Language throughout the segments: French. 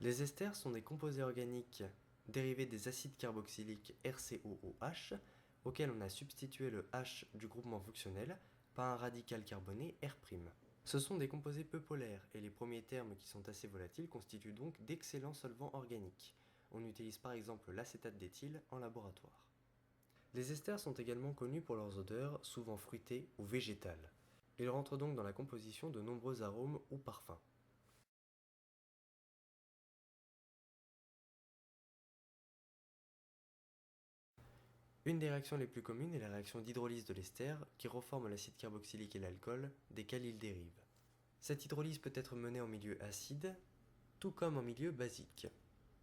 Les esters sont des composés organiques dérivés des acides carboxyliques RCOOH auxquels on a substitué le H du groupement fonctionnel par un radical carboné R'. Ce sont des composés peu polaires et les premiers termes qui sont assez volatiles constituent donc d'excellents solvants organiques. On utilise par exemple l'acétate d'éthyle en laboratoire. Les esters sont également connus pour leurs odeurs, souvent fruitées ou végétales. Ils rentrent donc dans la composition de nombreux arômes ou parfums. Une des réactions les plus communes est la réaction d'hydrolyse de l'ester, qui reforme l'acide carboxylique et l'alcool, desquels il dérive. Cette hydrolyse peut être menée en milieu acide, tout comme en milieu basique.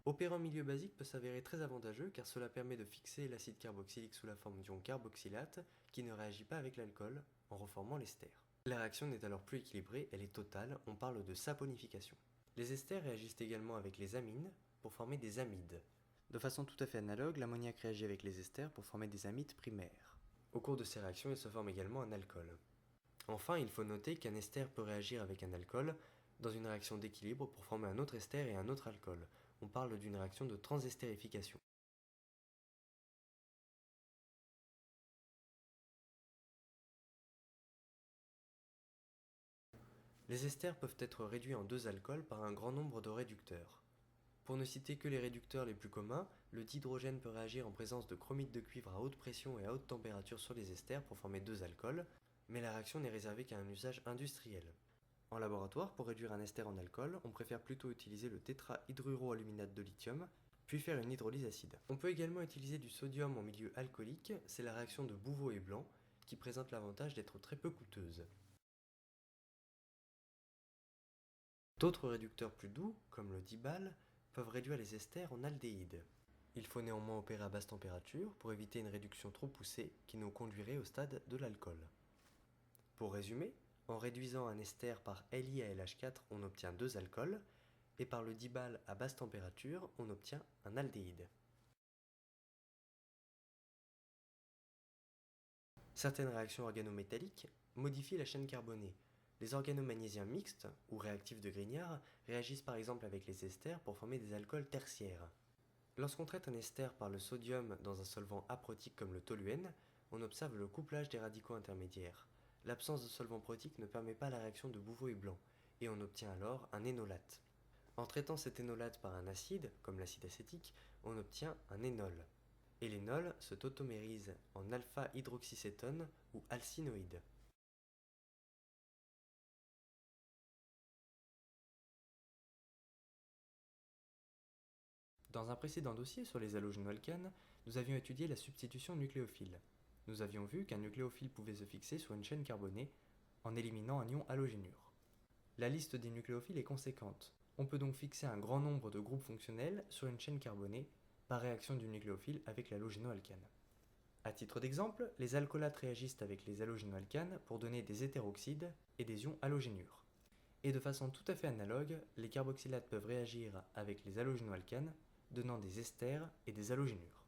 Opérer en milieu basique peut s'avérer très avantageux car cela permet de fixer l'acide carboxylique sous la forme d'ion carboxylate qui ne réagit pas avec l'alcool en reformant l'ester. La réaction n'est alors plus équilibrée, elle est totale, on parle de saponification. Les esters réagissent également avec les amines pour former des amides. De façon tout à fait analogue, l'ammoniac réagit avec les esters pour former des amides primaires. Au cours de ces réactions, il se forme également un alcool. Enfin, il faut noter qu'un ester peut réagir avec un alcool dans une réaction d'équilibre pour former un autre ester et un autre alcool. On parle d'une réaction de transestérification. Les esters peuvent être réduits en deux alcools par un grand nombre de réducteurs. Pour ne citer que les réducteurs les plus communs, le dihydrogène peut réagir en présence de chromite de cuivre à haute pression et à haute température sur les esters pour former deux alcools, mais la réaction n'est réservée qu'à un usage industriel. En laboratoire, pour réduire un ester en alcool, on préfère plutôt utiliser le tétrahydruroaluminate de lithium, puis faire une hydrolyse acide. On peut également utiliser du sodium en milieu alcoolique, c'est la réaction de Bouveau et Blanc, qui présente l'avantage d'être très peu coûteuse. D'autres réducteurs plus doux, comme le dibal, peuvent réduire les esters en aldéhydes. Il faut néanmoins opérer à basse température pour éviter une réduction trop poussée qui nous conduirait au stade de l'alcool. Pour résumer, en réduisant un ester par LiALH4, on obtient deux alcools, et par le dibal à basse température, on obtient un aldéhyde. Certaines réactions organométalliques modifient la chaîne carbonée. Les organomagnésiens mixtes, ou réactifs de Grignard, réagissent par exemple avec les esters pour former des alcools tertiaires. Lorsqu'on traite un ester par le sodium dans un solvant aprotique comme le toluène, on observe le couplage des radicaux intermédiaires. L'absence de solvant protique ne permet pas la réaction de Bouveau et Blanc, et on obtient alors un énolate. En traitant cet énolate par un acide, comme l'acide acétique, on obtient un énol. Et l'énol se tautomérise en alpha-hydroxycétone ou alcinoïde. Dans un précédent dossier sur les halogénoalcanes, nous avions étudié la substitution nucléophile. Nous avions vu qu'un nucléophile pouvait se fixer sur une chaîne carbonée en éliminant un ion halogénure. La liste des nucléophiles est conséquente. On peut donc fixer un grand nombre de groupes fonctionnels sur une chaîne carbonée par réaction du nucléophile avec l'halogénoalcane. À titre d'exemple, les alcoolates réagissent avec les halogénoalcanes pour donner des hétéroxydes et des ions halogénures. Et de façon tout à fait analogue, les carboxylates peuvent réagir avec les halogénoalcanes, donnant des esters et des halogénures.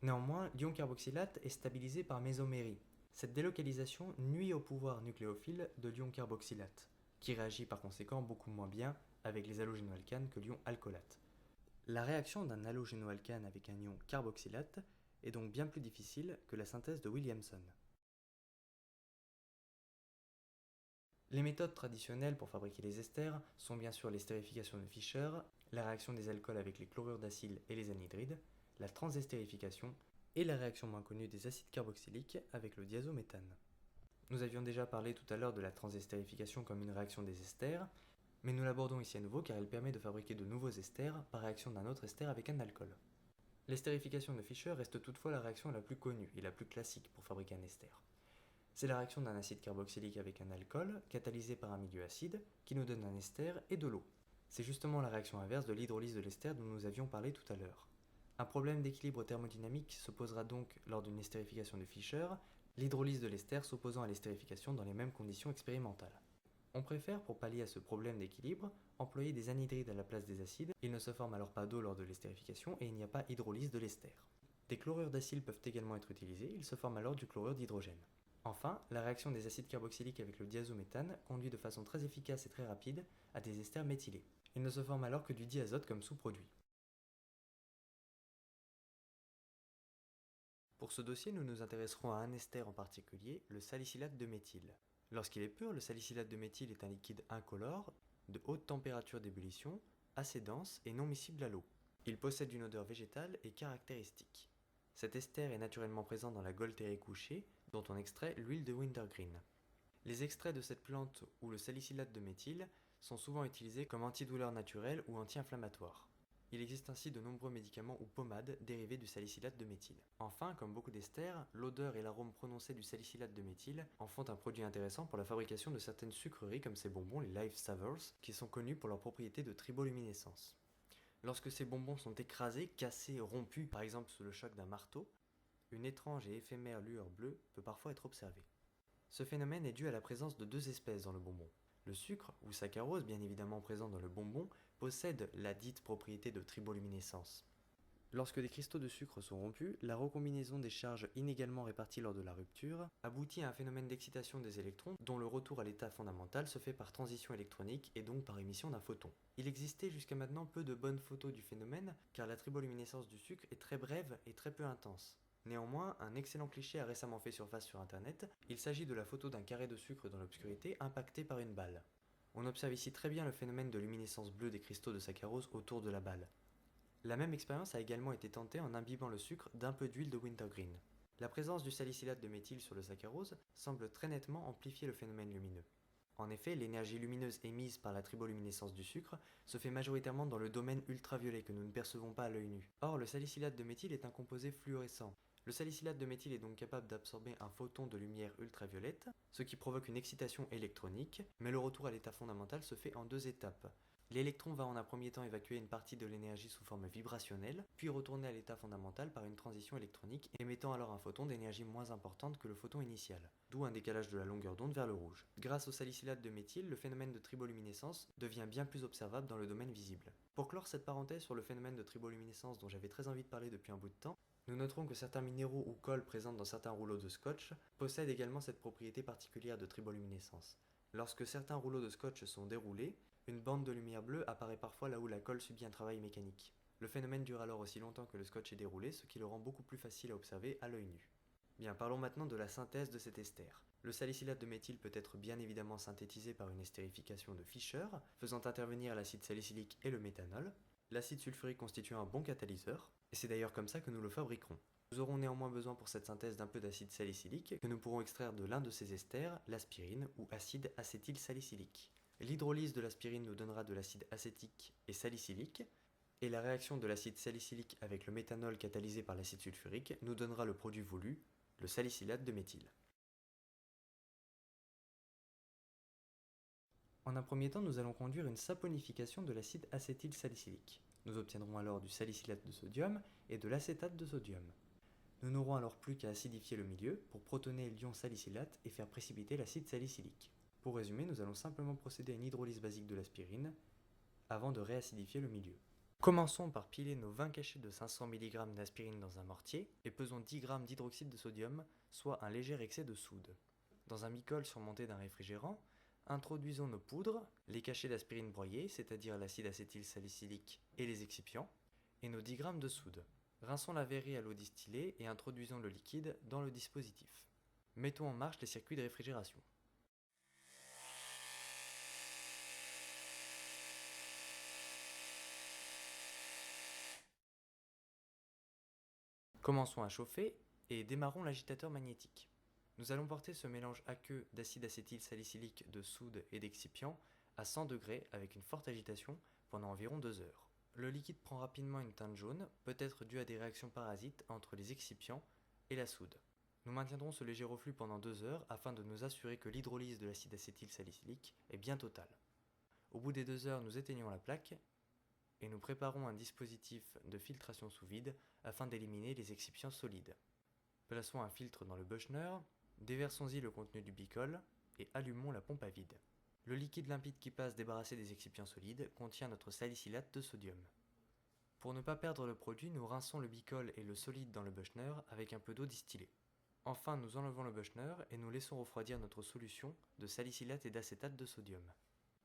Néanmoins, l'ion carboxylate est stabilisé par mésomérie. Cette délocalisation nuit au pouvoir nucléophile de l'ion carboxylate, qui réagit par conséquent beaucoup moins bien avec les halogénoalcanes que l'ion alcoolate. La réaction d'un halogénoalcane avec un ion carboxylate est donc bien plus difficile que la synthèse de Williamson. Les méthodes traditionnelles pour fabriquer les esters sont bien sûr l'estérification de Fischer, la réaction des alcools avec les chlorures d'acyle et les anhydrides, la transestérification et la réaction moins connue des acides carboxyliques avec le diazométhane. Nous avions déjà parlé tout à l'heure de la transestérification comme une réaction des esters, mais nous l'abordons ici à nouveau car elle permet de fabriquer de nouveaux esters par réaction d'un autre ester avec un alcool. L'estérification de Fischer reste toutefois la réaction la plus connue et la plus classique pour fabriquer un ester. C'est la réaction d'un acide carboxylique avec un alcool, catalysé par un milieu acide, qui nous donne un ester et de l'eau. C'est justement la réaction inverse de l'hydrolyse de l'ester dont nous avions parlé tout à l'heure. Un problème d'équilibre thermodynamique se posera donc lors d'une estérification de Fischer, l'hydrolyse de l'ester s'opposant à l'estérification dans les mêmes conditions expérimentales. On préfère, pour pallier à ce problème d'équilibre, employer des anhydrides à la place des acides, il ne se forme alors pas d'eau lors de l'estérification et il n'y a pas hydrolyse de l'ester. Des chlorures d'acyle peuvent également être utilisés, il se forme alors du chlorure d'hydrogène. Enfin, la réaction des acides carboxyliques avec le diazométhane conduit de façon très efficace et très rapide à des esters méthylés. Il ne se forme alors que du diazote comme sous-produit. Pour ce dossier, nous nous intéresserons à un ester en particulier, le salicylate de méthyle. Lorsqu'il est pur, le salicylate de méthyle est un liquide incolore, de haute température d'ébullition, assez dense et non miscible à l'eau. Il possède une odeur végétale et caractéristique. Cet ester est naturellement présent dans la Gualtérée couchée, dont on extrait l'huile de wintergreen. Les extraits de cette plante ou le salicylate de méthyle sont souvent utilisés comme antidouleur naturel ou anti-inflammatoire. Il existe ainsi de nombreux médicaments ou pommades dérivés du salicylate de méthyle. Enfin, comme beaucoup d'esters, l'odeur et l'arôme prononcé du salicylate de méthyle en font un produit intéressant pour la fabrication de certaines sucreries comme ces bonbons, les Life Savers, qui sont connus pour leur propriété de triboluminescence. Lorsque ces bonbons sont écrasés, cassés, rompus, par exemple sous le choc d'un marteau, une étrange et éphémère lueur bleue peut parfois être observée. Ce phénomène est dû à la présence de deux espèces dans le bonbon. Le sucre, ou saccharose bien évidemment présent dans le bonbon, possède la dite propriété de triboluminescence. Lorsque des cristaux de sucre sont rompus, la recombinaison des charges inégalement réparties lors de la rupture aboutit à un phénomène d'excitation des électrons dont le retour à l'état fondamental se fait par transition électronique et donc par émission d'un photon. Il existait jusqu'à maintenant peu de bonnes photos du phénomène car la triboluminescence du sucre est très brève et très peu intense. Néanmoins, un excellent cliché a récemment fait surface sur internet, il s'agit de la photo d'un carré de sucre dans l'obscurité impacté par une balle. On observe ici très bien le phénomène de luminescence bleue des cristaux de saccharose autour de la balle. La même expérience a également été tentée en imbibant le sucre d'un peu d'huile de wintergreen. La présence du salicylate de méthyle sur le saccharose semble très nettement amplifier le phénomène lumineux. En effet, l'énergie lumineuse émise par la triboluminescence du sucre se fait majoritairement dans le domaine ultraviolet que nous ne percevons pas à l'œil nu. Or, le salicylate de méthyle est un composé fluorescent. Le salicylate de méthyle est donc capable d'absorber un photon de lumière ultraviolette, ce qui provoque une excitation électronique, mais le retour à l'état fondamental se fait en deux étapes. L'électron va en un premier temps évacuer une partie de l'énergie sous forme vibrationnelle, puis retourner à l'état fondamental par une transition électronique, émettant alors un photon d'énergie moins importante que le photon initial, d'où un décalage de la longueur d'onde vers le rouge. Grâce au salicylate de méthyle, le phénomène de triboluminescence devient bien plus observable dans le domaine visible. Pour clore cette parenthèse sur le phénomène de triboluminescence dont j'avais très envie de parler depuis un bout de temps, nous noterons que certains minéraux ou colles présents dans certains rouleaux de scotch possèdent également cette propriété particulière de triboluminescence. Lorsque certains rouleaux de scotch sont déroulés, une bande de lumière bleue apparaît parfois là où la colle subit un travail mécanique. Le phénomène dure alors aussi longtemps que le scotch est déroulé, ce qui le rend beaucoup plus facile à observer à l'œil nu. Bien, parlons maintenant de la synthèse de cet ester. Le salicylate de méthyle peut être bien évidemment synthétisé par une estérification de Fischer, faisant intervenir l'acide salicylique et le méthanol. L'acide sulfurique constitue un bon catalyseur, et c'est d'ailleurs comme ça que nous le fabriquerons. Nous aurons néanmoins besoin pour cette synthèse d'un peu d'acide salicylique que nous pourrons extraire de l'un de ces esters, l'aspirine ou acide acétylsalicylique. L'hydrolyse de l'aspirine nous donnera de l'acide acétique et salicylique, et la réaction de l'acide salicylique avec le méthanol catalysé par l'acide sulfurique nous donnera le produit voulu, le salicylate de méthyle. En un premier temps, nous allons conduire une saponification de l'acide acétylsalicylique. Nous obtiendrons alors du salicylate de sodium et de l'acétate de sodium. Nous n'aurons alors plus qu'à acidifier le milieu pour protoner l'ion salicylate et faire précipiter l'acide salicylique. Pour résumer, nous allons simplement procéder à une hydrolyse basique de l'aspirine avant de réacidifier le milieu. Commençons par piler nos 20 cachets de 500 mg d'aspirine dans un mortier et pesons 10 g d'hydroxyde de sodium, soit un léger excès de soude. Dans un bicol surmonté d'un réfrigérant, introduisons nos poudres, les cachets d'aspirine broyés, c'est-à-dire l'acide acétylsalicylique et les excipients, et nos 10 g de soude. Rinçons la verrie à l'eau distillée et introduisons le liquide dans le dispositif. Mettons en marche les circuits de réfrigération. Commençons à chauffer et démarrons l'agitateur magnétique. Nous allons porter ce mélange aqueux d'acide acétylsalicylique, de soude et d'excipient à 100 degrés avec une forte agitation pendant environ 2 heures. Le liquide prend rapidement une teinte jaune, peut-être due à des réactions parasites entre les excipients et la soude. Nous maintiendrons ce léger reflux pendant 2 heures afin de nous assurer que l'hydrolyse de l'acide acétylsalicylique est bien totale. Au bout des 2 heures, nous éteignons la plaque et nous préparons un dispositif de filtration sous vide afin d'éliminer les excipients solides. Plaçons un filtre dans le Buchner, déversons-y le contenu du bicol et allumons la pompe à vide. Le liquide limpide qui passe débarrassé des excipients solides contient notre salicylate de sodium. Pour ne pas perdre le produit, nous rinçons le bicol et le solide dans le Buchner avec un peu d'eau distillée. Enfin, nous enlevons le Buchner et nous laissons refroidir notre solution de salicylate et d'acétate de sodium.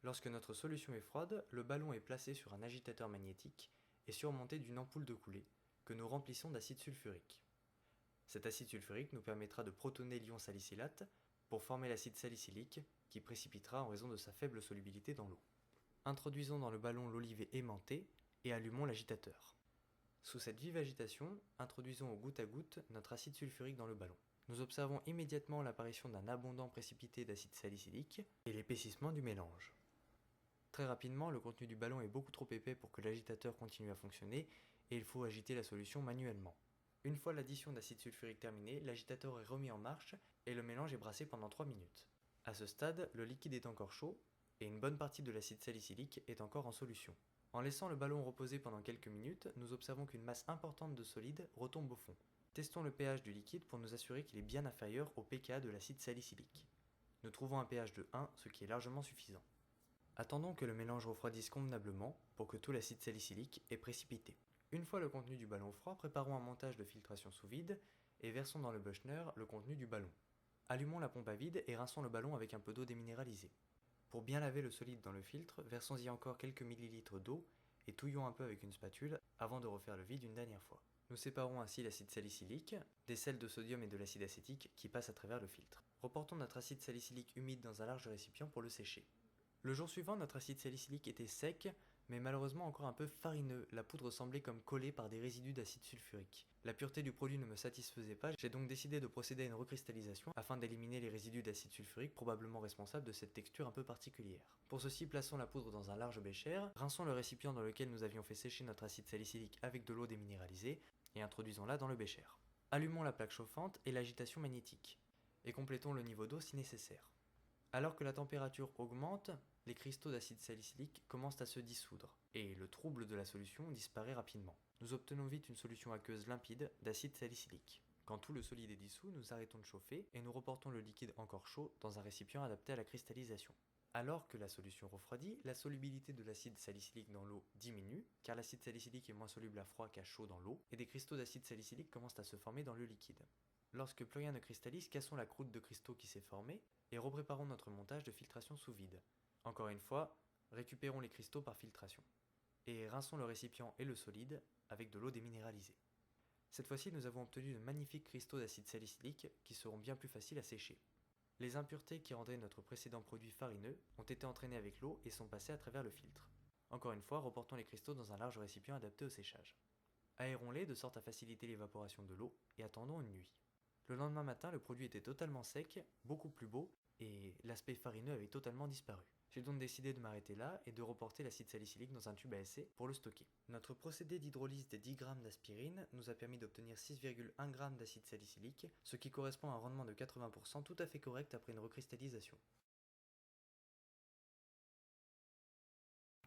Lorsque notre solution est froide, le ballon est placé sur un agitateur magnétique et surmonté d'une ampoule de coulée, que nous remplissons d'acide sulfurique. Cet acide sulfurique nous permettra de protoner l'ion salicylate pour former l'acide salicylique, qui précipitera en raison de sa faible solubilité dans l'eau. Introduisons dans le ballon l'olivet aimanté et allumons l'agitateur. Sous cette vive agitation, introduisons au goutte à goutte notre acide sulfurique dans le ballon. Nous observons immédiatement l'apparition d'un abondant précipité d'acide salicylique et l'épaississement du mélange. Très rapidement, le contenu du ballon est beaucoup trop épais pour que l'agitateur continue à fonctionner et il faut agiter la solution manuellement. Une fois l'addition d'acide sulfurique terminée, l'agitateur est remis en marche et le mélange est brassé pendant 3 minutes. À ce stade, le liquide est encore chaud et une bonne partie de l'acide salicylique est encore en solution. En laissant le ballon reposer pendant quelques minutes, nous observons qu'une masse importante de solide retombe au fond. Testons le pH du liquide pour nous assurer qu'il est bien inférieur au pKa de l'acide salicylique. Nous trouvons un pH de 1, ce qui est largement suffisant. Attendons que le mélange refroidisse convenablement pour que tout l'acide salicylique est précipité. Une fois le contenu du ballon froid, préparons un montage de filtration sous vide et versons dans le Buchner le contenu du ballon. Allumons la pompe à vide et rinçons le ballon avec un peu d'eau déminéralisée. Pour bien laver le solide dans le filtre, versons-y encore quelques millilitres d'eau et touillons un peu avec une spatule avant de refaire le vide une dernière fois. Nous séparons ainsi l'acide salicylique des sels de sodium et de l'acide acétique qui passent à travers le filtre. Reportons notre acide salicylique humide dans un large récipient pour le sécher. Le jour suivant, notre acide salicylique était sec, mais malheureusement encore un peu farineux. La poudre semblait comme collée par des résidus d'acide sulfurique. La pureté du produit ne me satisfaisait pas, j'ai donc décidé de procéder à une recristallisation afin d'éliminer les résidus d'acide sulfurique probablement responsables de cette texture un peu particulière. Pour ceci, plaçons la poudre dans un large bécher, rinçons le récipient dans lequel nous avions fait sécher notre acide salicylique avec de l'eau déminéralisée et introduisons-la dans le bécher. Allumons la plaque chauffante et l'agitation magnétique, et complétons le niveau d'eau si nécessaire. Alors que la température augmente, les cristaux d'acide salicylique commencent à se dissoudre, et le trouble de la solution disparaît rapidement. Nous obtenons vite une solution aqueuse limpide d'acide salicylique. Quand tout le solide est dissous, nous arrêtons de chauffer et nous reportons le liquide encore chaud dans un récipient adapté à la cristallisation. Alors que la solution refroidit, la solubilité de l'acide salicylique dans l'eau diminue, car l'acide salicylique est moins soluble à froid qu'à chaud dans l'eau, et des cristaux d'acide salicylique commencent à se former dans le liquide. Lorsque plus rien ne cristallise, cassons la croûte de cristaux qui s'est formée et repréparons notre montage de filtration sous vide. Encore une fois, récupérons les cristaux par filtration et rinçons le récipient et le solide avec de l'eau déminéralisée. Cette fois-ci, nous avons obtenu de magnifiques cristaux d'acide salicylique qui seront bien plus faciles à sécher. Les impuretés qui rendaient notre précédent produit farineux ont été entraînées avec l'eau et sont passées à travers le filtre. Encore une fois, reportons les cristaux dans un large récipient adapté au séchage. Aérons-les de sorte à faciliter l'évaporation de l'eau et attendons une nuit. Le lendemain matin, le produit était totalement sec, beaucoup plus beau, et l'aspect farineux avait totalement disparu. J'ai donc décidé de m'arrêter là et de reporter l'acide salicylique dans un tube à essai pour le stocker. Notre procédé d'hydrolyse des 10 g d'aspirine nous a permis d'obtenir 6,1 g d'acide salicylique, ce qui correspond à un rendement de 80% tout à fait correct après une recristallisation.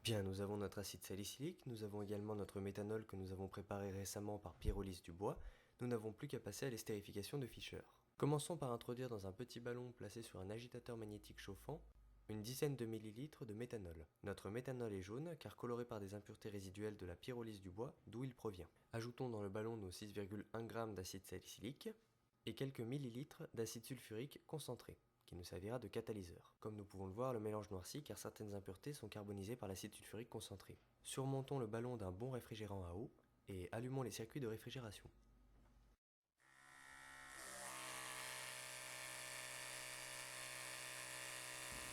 Bien, nous avons notre acide salicylique, nous avons également notre méthanol que nous avons préparé récemment par pyrolyse du bois. Nous n'avons plus qu'à passer à l'estérification de Fischer. Commençons par introduire dans un petit ballon placé sur un agitateur magnétique chauffant une dizaine de millilitres de méthanol. Notre méthanol est jaune car coloré par des impuretés résiduelles de la pyrolyse du bois, d'où il provient. Ajoutons dans le ballon nos 6,1 g d'acide salicylique et quelques millilitres d'acide sulfurique concentré, qui nous servira de catalyseur. Comme nous pouvons le voir, le mélange noircit car certaines impuretés sont carbonisées par l'acide sulfurique concentré. Surmontons le ballon d'un bon réfrigérant à eau et allumons les circuits de réfrigération.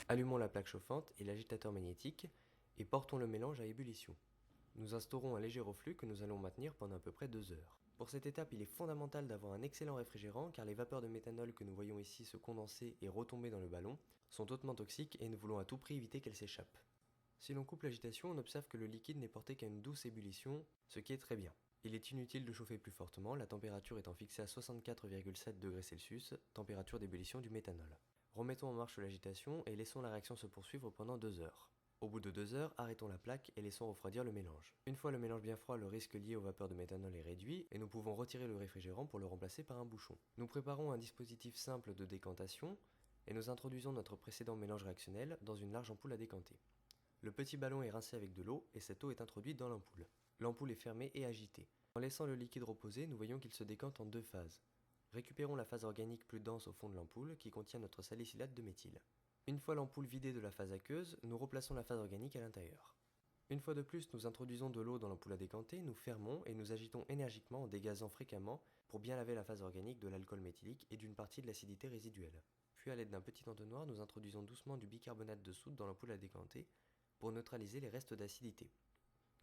Allumons la plaque chauffante et l'agitateur magnétique et portons le mélange à ébullition. Nous instaurons un léger reflux que nous allons maintenir pendant à peu près 2 heures. Pour cette étape, il est fondamental d'avoir un excellent réfrigérant car les vapeurs de méthanol que nous voyons ici se condenser et retomber dans le ballon sont hautement toxiques et nous voulons à tout prix éviter qu'elles s'échappent. Si l'on coupe l'agitation, on observe que le liquide n'est porté qu'à une douce ébullition, ce qui est très bien. Il est inutile de chauffer plus fortement, la température étant fixée à 64,7 degrés Celsius, température d'ébullition du méthanol. Remettons en marche l'agitation et laissons la réaction se poursuivre pendant 2 heures. Au bout de 2 heures, arrêtons la plaque et laissons refroidir le mélange. Une fois le mélange bien froid, le risque lié aux vapeurs de méthanol est réduit et nous pouvons retirer le réfrigérant pour le remplacer par un bouchon. Nous préparons un dispositif simple de décantation et nous introduisons notre précédent mélange réactionnel dans une large ampoule à décanter. Le petit ballon est rincé avec de l'eau et cette eau est introduite dans l'ampoule. L'ampoule est fermée et agitée. En laissant le liquide reposer, nous voyons qu'il se décante en 2 phases. Récupérons la phase organique plus dense au fond de l'ampoule qui contient notre salicylate de méthyle. Une fois l'ampoule vidée de la phase aqueuse, nous replaçons la phase organique à l'intérieur. Une fois de plus, nous introduisons de l'eau dans l'ampoule à décanter, nous fermons et nous agitons énergiquement en dégazant fréquemment pour bien laver la phase organique de l'alcool méthylique et d'une partie de l'acidité résiduelle. Puis à l'aide d'un petit entonnoir, nous introduisons doucement du bicarbonate de soude dans l'ampoule à décanter pour neutraliser les restes d'acidité.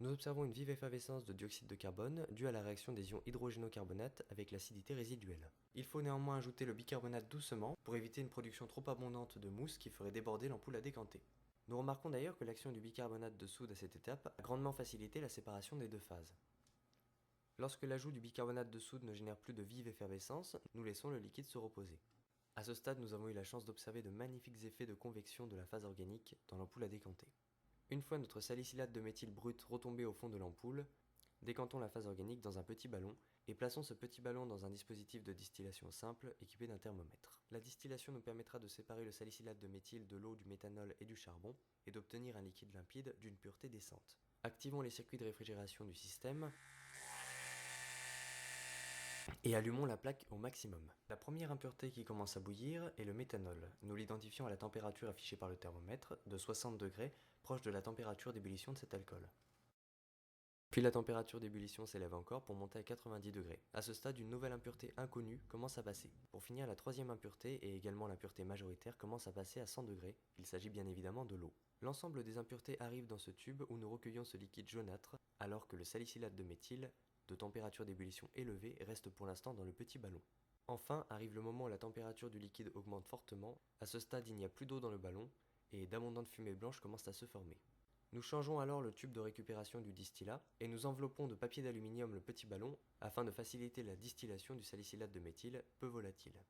Nous observons une vive effervescence de dioxyde de carbone due à la réaction des ions hydrogénocarbonate avec l'acidité résiduelle. Il faut néanmoins ajouter le bicarbonate doucement pour éviter une production trop abondante de mousse qui ferait déborder l'ampoule à décanter. Nous remarquons d'ailleurs que l'action du bicarbonate de soude à cette étape a grandement facilité la séparation des deux phases. Lorsque l'ajout du bicarbonate de soude ne génère plus de vive effervescence, nous laissons le liquide se reposer. À ce stade, nous avons eu la chance d'observer de magnifiques effets de convection de la phase organique dans l'ampoule à décanter. Une fois notre salicylate de méthyle brut retombé au fond de l'ampoule, décantons la phase organique dans un petit ballon et plaçons ce petit ballon dans un dispositif de distillation simple équipé d'un thermomètre. La distillation nous permettra de séparer le salicylate de méthyle de l'eau, du méthanol et du charbon et d'obtenir un liquide limpide d'une pureté décente. Activons les circuits de réfrigération du système et allumons la plaque au maximum. La première impureté qui commence à bouillir est le méthanol. Nous l'identifions à la température affichée par le thermomètre de 60 degrés, proche de la température d'ébullition de cet alcool. Puis la température d'ébullition s'élève encore pour monter à 90 degrés. À ce stade, une nouvelle impureté inconnue commence à passer. Pour finir, la troisième impureté, et également l'impureté majoritaire, commence à passer à 100 degrés. Il s'agit bien évidemment de l'eau. L'ensemble des impuretés arrive dans ce tube où nous recueillons ce liquide jaunâtre, alors que le salicylate de méthyle, de température d'ébullition élevée, reste pour l'instant dans le petit ballon. Enfin, arrive le moment où la température du liquide augmente fortement. À ce stade, il n'y a plus d'eau dans le ballon, et d'abondantes fumées blanches commencent à se former. Nous changeons alors le tube de récupération du distillat et nous enveloppons de papier d'aluminium le petit ballon afin de faciliter la distillation du salicylate de méthyle, peu volatile.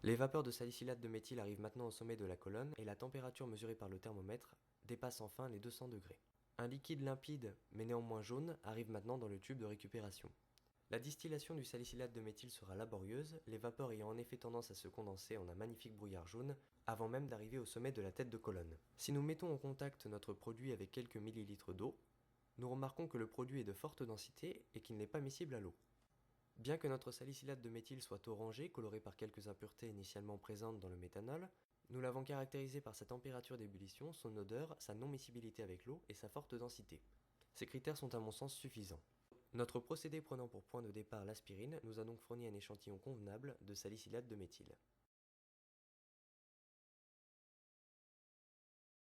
Les vapeurs de salicylate de méthyle arrivent maintenant au sommet de la colonne et la température mesurée par le thermomètre dépasse enfin les 200 degrés. Un liquide limpide, mais néanmoins jaune, arrive maintenant dans le tube de récupération. La distillation du salicylate de méthyle sera laborieuse, les vapeurs ayant en effet tendance à se condenser en un magnifique brouillard jaune, avant même d'arriver au sommet de la tête de colonne. Si nous mettons en contact notre produit avec quelques millilitres d'eau, nous remarquons que le produit est de forte densité et qu'il n'est pas miscible à l'eau. Bien que notre salicylate de méthyle soit orangé, coloré par quelques impuretés initialement présentes dans le méthanol, nous l'avons caractérisé par sa température d'ébullition, son odeur, sa non-miscibilité avec l'eau et sa forte densité. Ces critères sont à mon sens suffisants. Notre procédé prenant pour point de départ l'aspirine nous a donc fourni un échantillon convenable de salicylate de méthyle.